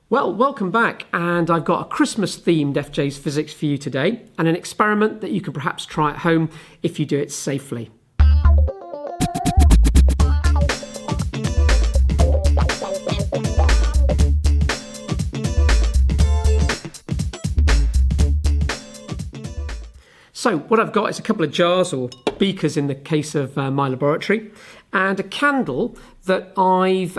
Well, welcome back, and I've got a Christmas-themed FJ's Physics for you today, and an experiment that you can perhaps try at home if you do it safely. So what I've got is a couple of jars, or beakers in the case of my laboratory, and a candle that I've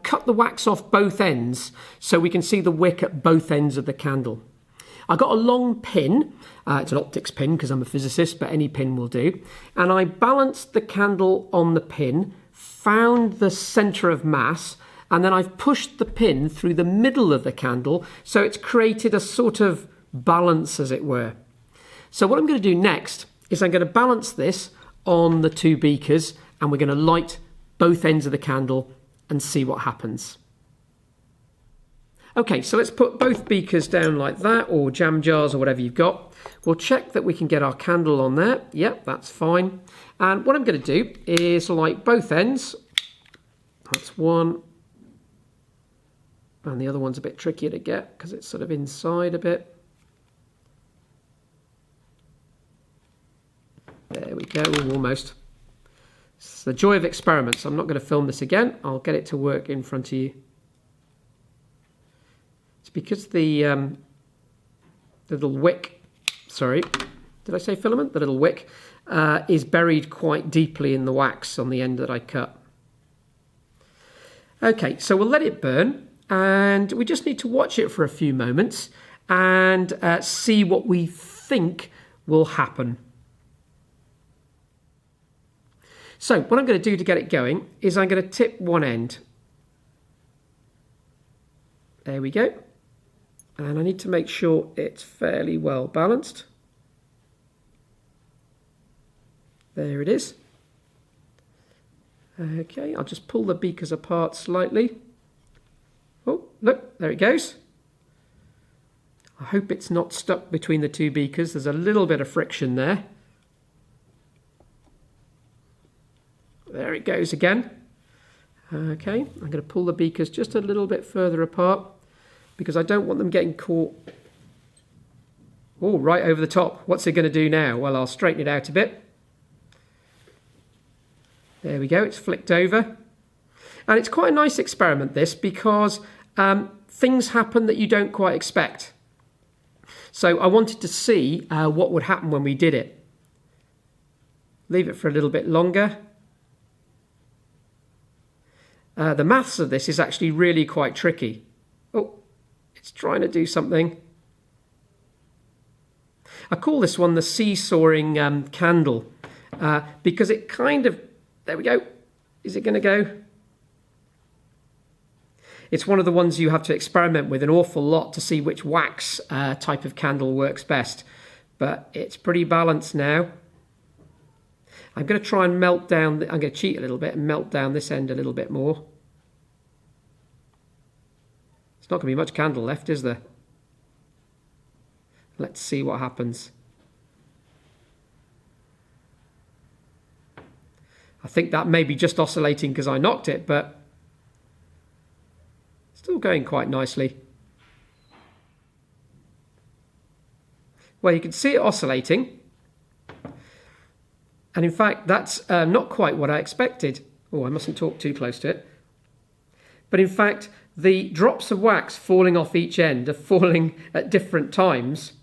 cut the wax off both ends so we can see the wick at both ends of the candle. I got a long pin, it's an optics pin because I'm a physicist, but any pin will do, and I balanced the candle on the pin, found the centre of mass, and then I've pushed the pin through the middle of the candle, so it's created a sort of balance, as it were. So what I'm going to do next is I'm going to balance this on the two beakers, and we're going to light both ends of the candle and see what happens. Okay, so let's put both beakers down like that, or jam jars or whatever you've got. We'll check that we can get our candle on there. Yep, that's fine. And what I'm going to do is light both ends. That's one. And the other one's a bit trickier to get because it's sort of inside a bit. There we go, almost. It's the joy of experiments. I'm not going to film this again. I'll get it to work in front of you. It's because the little wick, sorry, did I say filament? The little wick is buried quite deeply in the wax on the end that I cut. Okay, so we'll let it burn, and we just need to watch it for a few moments and see what we think will happen. So what I'm going to do to get it going is I'm going to tip one end. There we go. And I need to make sure it's fairly well balanced. There it is. Okay, I'll just pull the beakers apart slightly. Oh, look, there it goes. I hope it's not stuck between the two beakers. There's a little bit of friction there. There it goes again. Okay, I'm going to pull the beakers just a little bit further apart because I don't want them getting caught right over the top. What's it going to do now? Well, I'll straighten it out a bit. There we go, it's flicked over. And it's quite a nice experiment, this, because things happen that you don't quite expect. So I wanted to see what would happen when we did it. Leave it for a little bit longer. The maths of this is actually really quite tricky. Oh, it's trying to do something. I call this one the seesawing candle because it kind of, there we go. Is it going to go? It's one of the ones you have to experiment with an awful lot to see which wax type of candle works best. But it's pretty balanced now. I'm going to try and melt down, I'm going to cheat a little bit and melt down this end a little bit more. There's not going to be much candle left, is there? Let's see what happens. I think that may be just oscillating because I knocked it, but still going quite nicely. Well, you can see it oscillating. And in fact, that's not quite what I expected. Oh, I mustn't talk too close to it. But in fact, the drops of wax falling off each end are falling at different times.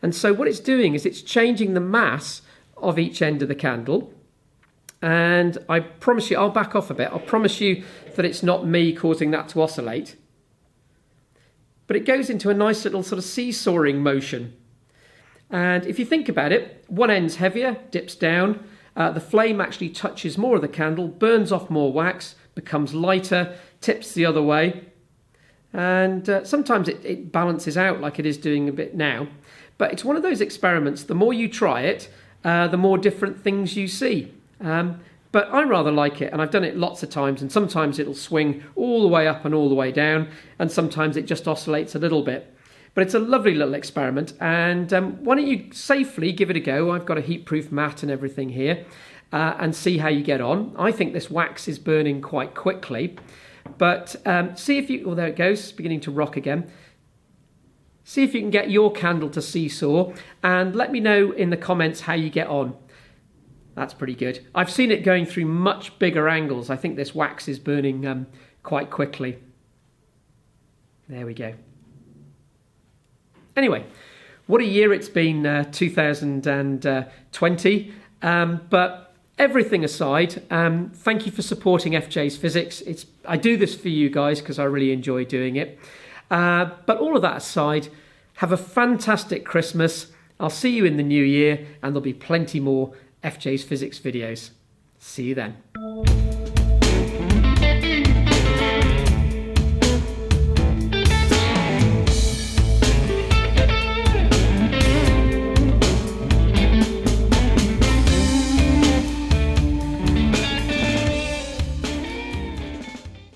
And so what it's doing is it's changing the mass of each end of the candle. And I promise you, I'll back off a bit. I'll promise you that it's not me causing that to oscillate. But it goes into a nice little sort of seesawing motion. And if you think about it, one end's heavier, dips down. The flame actually touches more of the candle, burns off more wax, becomes lighter, tips the other way. And sometimes it balances out like it is doing a bit now. But it's one of those experiments, the more you try it, the more different things you see. But I rather like it, and I've done it lots of times, and sometimes it'll swing all the way up and all the way down, and sometimes it just oscillates a little bit. But it's a lovely little experiment, and why don't you safely give it a go? I've got a heat-proof mat and everything here, and see how you get on. I think this wax is burning quite quickly, But see if you, oh, there it goes, it's beginning to rock again. See if you can get your candle to Seesaw and let me know in the comments how you get on. That's pretty good. I've seen it going through much bigger angles. I think this wax is burning quite quickly. There we go. Anyway, what a year it's been, 2020. But everything aside, thank you for supporting FJ's Physics. I do this for you guys because I really enjoy doing it. But all of that aside, have a fantastic Christmas. I'll see you in the new year, and there'll be plenty more FJ's Physics videos. See you then.